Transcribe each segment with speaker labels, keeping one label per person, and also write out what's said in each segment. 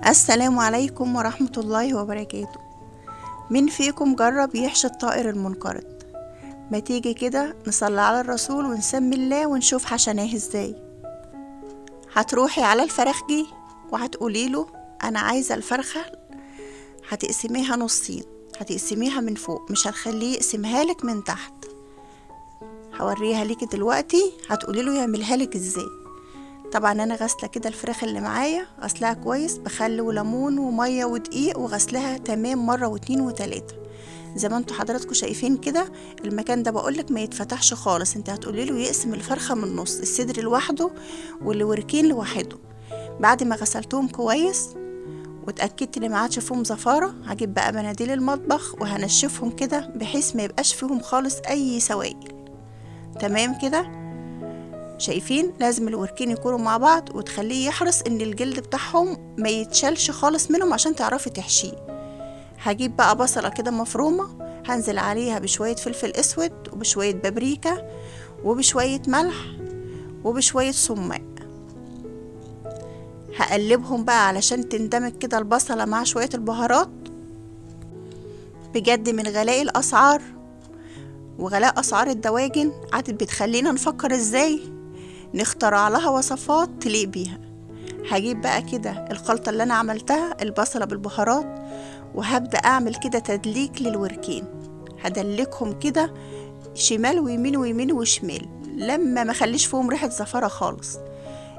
Speaker 1: السلام عليكم ورحمة الله وبركاته. مين فيكم جرب يحشي الطائر المنقرض؟ ما تيجي كده نصلي على الرسول ونسمي الله ونشوف حشناه ازاي. هتروحي على الفراخجي وهتقولي له انا عايزة الفرخة، هتقسميها نصين، هتقسميها من فوق، مش هتخليه يقسمها لك من تحت. هوريها ليكي دلوقتي، هتقولي له يعملها لك ازاي. طبعا انا غاسله كده الفراخ اللي معايا، غسلها كويس بخل وليمون وميه ودقيق، وغسلها تمام مره واتنين وتلاته زي ما انتوا حضراتكم شايفين كده. المكان ده بقولك ما يتفتحش خالص، انت هتقولي له يقسم الفرخه من النص، الصدر لوحده والوركين لوحده. بعد ما غسلتهم كويس واتاكدت ان ما عادش فيهم زفاره، هجيب بقى مناديل المطبخ وهنشفهم كده بحيث ما يبقاش فيهم خالص اي سوائل. تمام كده. شايفين لازم الوركين يكونوا مع بعض، وتخليه يحرص ان الجلد بتاعهم ما يتشالش خالص منهم عشان تعرفي تحشيه. هجيب بقى بصلة كده مفرومة، هنزل عليها بشوية فلفل اسود وبشوية بابريكا وبشوية ملح وبشوية سماق. هقلبهم بقى علشان تندمج كده البصلة مع شوية البهارات. بجد من غلاء الاسعار وغلاء اسعار الدواجن عادت بتخلينا نفكر ازاي نخترع لها وصفات تليق بيها. هجيب بقى كده الخلطة اللي انا عملتها، البصلة بالبهارات، وهبدأ اعمل كده تدليك للوركين. هدلكهم كده شمال ويمين ويمين وشمال لما ما خليش فيهم ريحة زفارة خالص.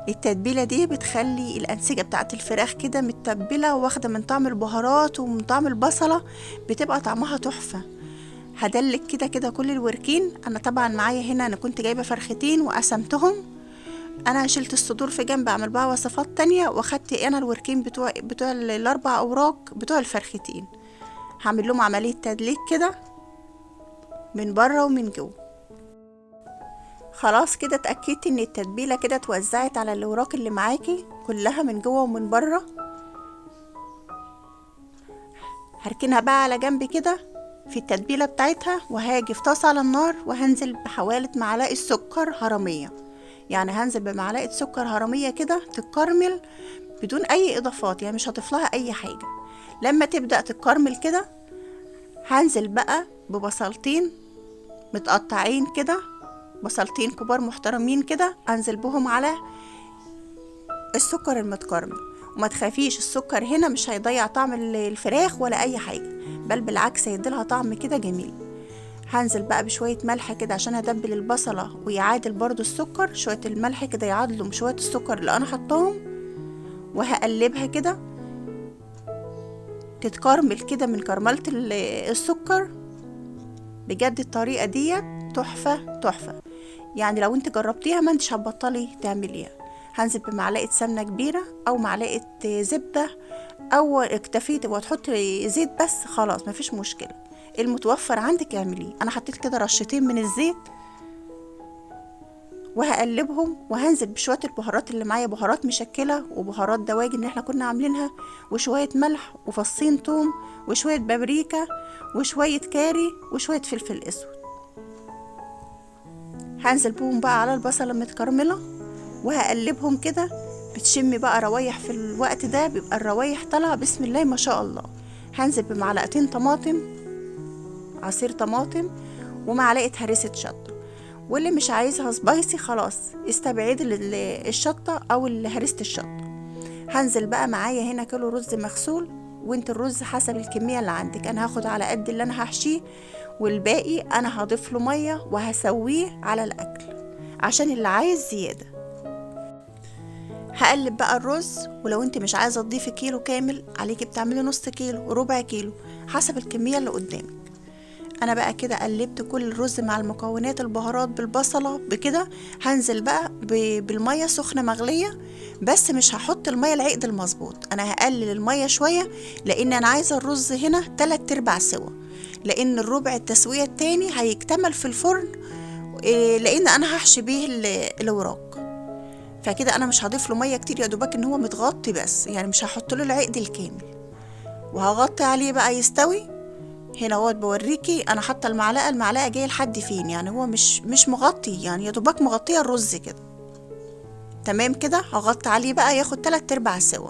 Speaker 1: التتبيلة دي بتخلي الأنسجة بتاعت الفراخ كده متبلة واخدة من طعم البهارات ومن طعم البصلة، بتبقى طعمها تحفة. هدلك كده كده كل الوركين. انا طبعا معايا هنا، انا كنت جايبة فرختين وقسمتهم، انا شلت الصدور في جنب اعمل بقى وصفات تانية، واخدت انا الوركين بتوع الاربع اوراق بتوع الفرختين. هعمل لهم عملية تدليك كده من بره ومن جوه. خلاص كده اتأكدت ان التتبيلة كده اتوزعت على الاوراق اللي معاكي كلها من جوه ومن بره. هركنها بقى على جنب كده في التتبيلة بتاعتها، وهاجي في طاسة على النار وهنزل بحوالي معلقة سكر هرمية. يعني هنزل بمعلقة سكر هرمية كده تتكرمل بدون اي اضافات، يعني مش هضيفلها اي حاجة. لما تبدأ تتكرمل كده هنزل بقى ببصلتين متقطعين كده، بصلتين كبار محترمين كده، انزل بهم على السكر المتكرمل. وما تخافيش، السكر هنا مش هيضيع طعم الفراخ ولا اي حاجة، بل بالعكس هيديلها طعم كده جميل. هنزل بقى بشوية ملح كده عشان هتبل البصلة ويعادل برضو السكر، شوية الملح كده يعادلوا شوية السكر اللي انا حطاهم. وهقلبها كده تتكرمل كده من كرملة السكر. بجد الطريقة دي تحفة تحفة، يعني لو انت جربتيها ما انتش هتبطلي تعمليها. هنزل بمعلقة سمنة كبيرة او معلقة زبدة، او اكتفيت وتحطي زيت بس خلاص مفيش مشكلة، المتوفر عندك اعمليه. انا حطيت كده رشتين من الزيت وهقلبهم، وهنزل بشوية البهارات اللي معايا، بهارات مشكلة وبهارات دواجن اللي احنا كنا عاملينها، وشوية ملح وفصين توم وشوية بابريكا وشوية كاري وشوية فلفل اسود. هنزل بهم بقى على البصلة المتكرملة وهقلبهم كده. بتشمي بقى روايح في الوقت ده، بيبقى الروايح طالعة بسم الله ما شاء الله. هنزل بمعلقتين طماطم، عصير طماطم، ومعلقة هريسة شطة. واللي مش عايزها سبايسي خلاص استبعد الشطة او هريسة الشطة. هنزل بقى معايا هنا كيلو رز مغسول، وانت الرز حسب الكمية اللي عندك، انا هاخد على قد اللي انا هحشيه، والباقي انا هضيف له مية وهسويه على الاكل عشان اللي عايز زيادة. هقلب بقى الرز، ولو انت مش عايزة تضيفي كيلو كامل عليكي بتعملي نص كيلو ربع كيلو حسب الكمية اللي قدامك. انا بقى كده قلبت كل الرز مع المكونات البهارات بالبصلة بكده. هنزل بقى بالمية سخنة مغلية، بس مش هحط المية العقد المظبوط، انا هقلل المية شوية لان انا عايزة الرز هنا 3/4 سوا، لان الربع التسوية التاني هيكتمل في الفرن، لان انا هحشي بيه الوراق. فكده انا مش هضيف له ميه كتير، يا دوبك ان هو متغطي بس، يعني مش هحط له العقد الكامل. وهغطي عليه بقى يستوي. هنا اهوت بوريكي انا حاطه المعلقه جايه لحد فين، يعني هو مش مغطي، يعني يا دوبك مغطيه الرز كده. تمام كده. هغطي عليه بقى ياخد 3/4 سوا.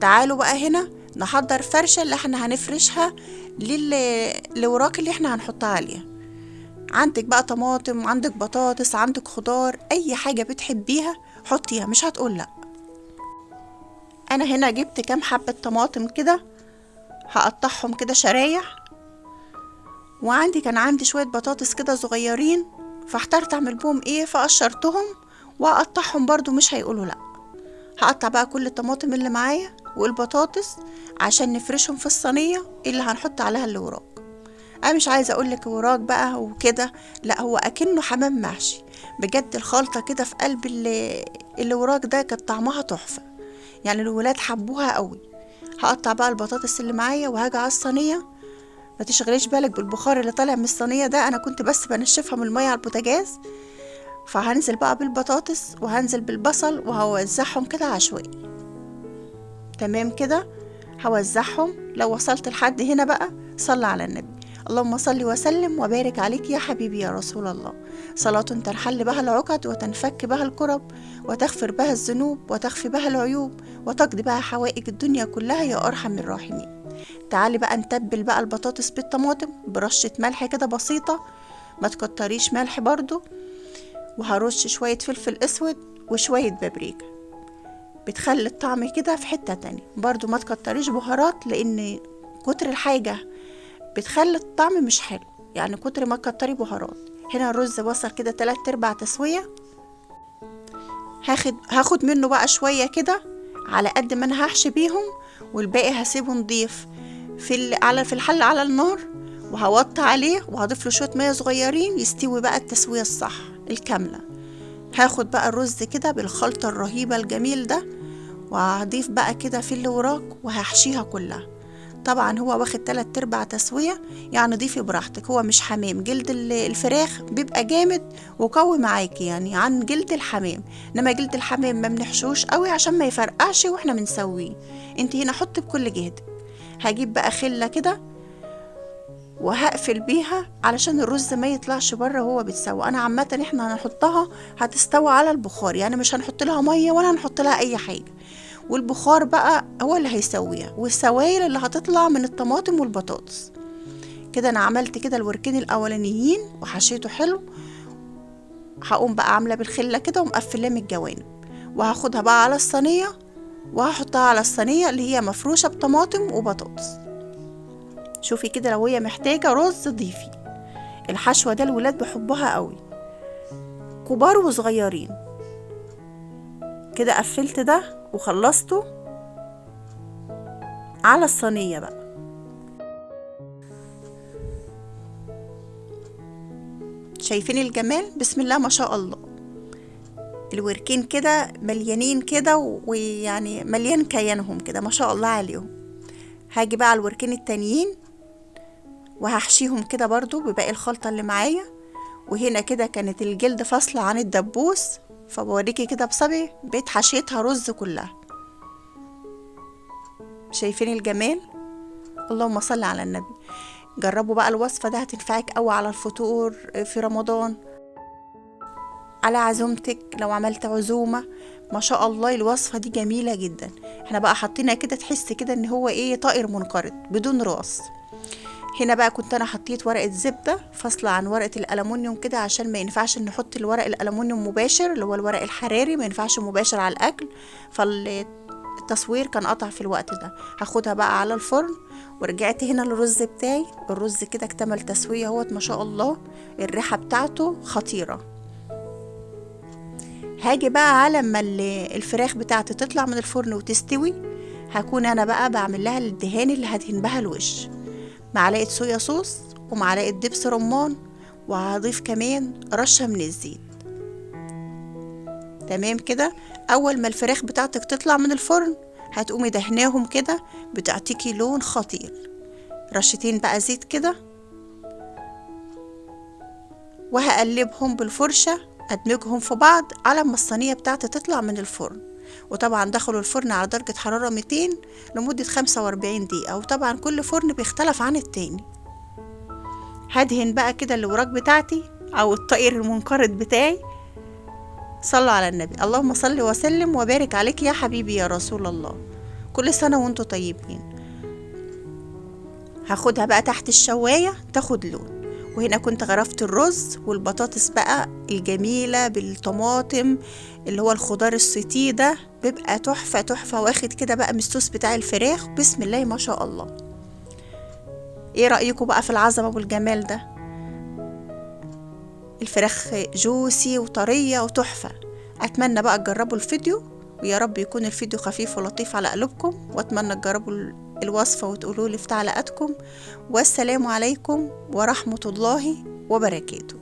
Speaker 1: تعالوا بقى هنا نحضر فرشة اللي احنا هنفرشها للوراك اللي احنا هنحطها عليها. عندك بقى طماطم، عندك بطاطس، عندك خضار، اي حاجة بتحبيها حطيها، مش هتقول لا. انا هنا جبت كام حبة طماطم كده، هقطعهم كده شرايح، وعندي كان عندي شوية بطاطس كده صغيرين، فاحترت اعمل بهم ايه، فقشرتهم واقطعهم برضو مش هيقولوا لا. هقطع بقى كل الطماطم اللي معايا والبطاطس عشان نفرشهم في الصينية اللي هنحط عليها الوراك. انا مش عايزه اقولك وراك بقى وكده، لا هو اكنه حمام محشي بجد. الخلطه كده في قلب الوراك ده كانت طعمها تحفه، يعني الولاد حبوها قوي. هقطع بقى البطاطس اللي معايا وهاجي على الصينيه. ما تشغليش بالك بالبخار اللي طالع من الصينيه ده، انا كنت بس بنشفها من الميه على البوتاجاز. فهنزل بقى بالبطاطس وهنزل بالبصل وهوزعهم كده عشوائي. تمام كده، هوزعهم. لو وصلت لحد هنا بقى صلى على النبي. اللهم صل وسلم وبارك عليك يا حبيبي يا رسول الله، صلاة تنحل بها العقد وتنفك بها الكرب وتغفر بها الذنوب وتخفي بها العيوب وتقضي بها حوائج الدنيا كلها يا أرحم الراحمين. تعالي بقى نتبل بقى البطاطس بالطماطم برشة ملح كده بسيطة، ما تكتريش ملح برضو، وهرش شوية فلفل اسود وشوية بابريكا، بتخلي الطعم كده في حتة تانية. برضو ما تكتريش بهارات، لان كتر الحاجة بتخلي الطعم مش حلو، يعني كتر ما تكتري بهارات. هنا الرز وصل كده 3/4 تسوية. هاخد منه بقى شوية كده على قد ما انا هحشي بيهم، والباقي هسيبه نضيف في الحل على النار، وهوطي عليه وهضيف له شوية مية صغيرين يستوي بقى التسوية الصح الكاملة. هاخد بقى الرز كده بالخلطة الرهيبة الجميل ده، وهضيف بقى كده في اللي وراك وهحشيها كلها. طبعا هو واخد 3/4 تسوية، يعني ضيفي براحتك. هو مش حمام، جلد الفراخ بيبقى جامد وقوي معاكي يعني عن جلد الحمام، انما جلد الحمام ما بنحشوش قوي عشان ما يفرقعش واحنا بنسويه. انت هنا حطي بكل جهدك. هجيب بقى خلة كده وهقفل بيها علشان الرز ما يطلعش بره وهو بيتسوى. انا عامه احنا هنحطها هتستوى على البخار، يعني مش هنحط لها ميه ولا هنحط لها اي حاجه، والبخار بقى هو اللي هيسويها، والسوائل اللي هتطلع من الطماطم والبطاطس. كده انا عملت كده الوركين الاولانيين وحشيته حلو. هقوم بقى عامله بالخله كده ومقفلاه من الجوانب، وهاخدها بقى على الصينيه وهحطها على الصينيه اللي هي مفروشه بطماطم وبطاطس. شوفي كده لو هي محتاجه رز ضيفي. الحشوه ده الولاد بيحبوها قوي، كبار وصغيرين. كده قفلت ده وخلصته على الصينيه بقى. شايفين الجمال؟ بسم الله ما شاء الله. الوركين كده مليانين كده، ويعني مليان كيانهم كده ما شاء الله عليهم. هاجي بقى على الوركين التانيين وهحشيهم كده برضو بباقي الخلطة اللي معايا. وهنا كده كانت الجلد فاصلة عن الدبوس، فبوريكي كده بصبعي بقيت حشيتها رز كلها. شايفين الجمال؟ اللهم صل على النبي. جربوا بقى الوصفة ده، هتنفعك قوي على الفطور في رمضان، على عزومتك لو عملت عزومة. ما شاء الله الوصفة دي جميلة جدا. احنا بقى حطينا كده تحس كده ان هو ايه، طائر منقرض بدون راس. هنا بقى كنت انا حطيت ورقة زبدة فاصلة عن ورقة الألمونيوم كده، عشان ما ينفعش نحط الورق الألمونيوم مباشر اللي هو الورق الحراري، ما ينفعش مباشر على الأكل، فالتصوير كان قطع في الوقت ده. هاخدها بقى على الفرن. ورجعت هنا للرز بتاعي، الرز كده اكتمل تسوية اهوت ما شاء الله، الريحة بتاعته خطيرة. هاجي بقى على ما الفراخ بتاعتي تطلع من الفرن وتستوي، هكون انا بقى بعمل لها الدهان اللي هدهن بها الوش. معلقة صويا صوص ومعلقة دبس رمان، وهضيف كمان رشة من الزيت. تمام كده. اول ما الفراخ بتاعتك تطلع من الفرن هتقومي دهناهم كده، بتعطيكي لون خطير. رشتين بقى زيت كده، وهقلبهم بالفرشة ادمجهم في بعض على ما الصينية بتاعتي تطلع من الفرن. وطبعا دخلوا الفرن على درجة حرارة 200 لمدة 45 دقيقة، وطبعا كل فرن بيختلف عن التاني. هدهن بقى كده الوراك بتاعتي او الطائر المنقرض بتاعي. صلوا على النبي. اللهم صل وسلم وبارك عليك يا حبيبي يا رسول الله. كل سنة وانتوا طيبين. هاخدها بقى تحت الشواية تاخد لون. وهنا كنت غرفت الرز والبطاطس بقى الجميلة بالطماطم، اللي هو الخضار السوتيه ده بيبقى تحفة تحفة، واخد كده بقى من الصوص بتاع الفراخ. بسم الله ما شاء الله. ايه رأيكم بقى في العظمة والجمال ده؟ الفراخ جوسي وطرية وتحفة. اتمنى بقى تجربوا الفيديو، ويا رب يكون الفيديو خفيف ولطيف على قلوبكم، واتمنى تجربوا الوصفة وتقولوا لي في تعليقاتكم. والسلام عليكم ورحمة الله وبركاته.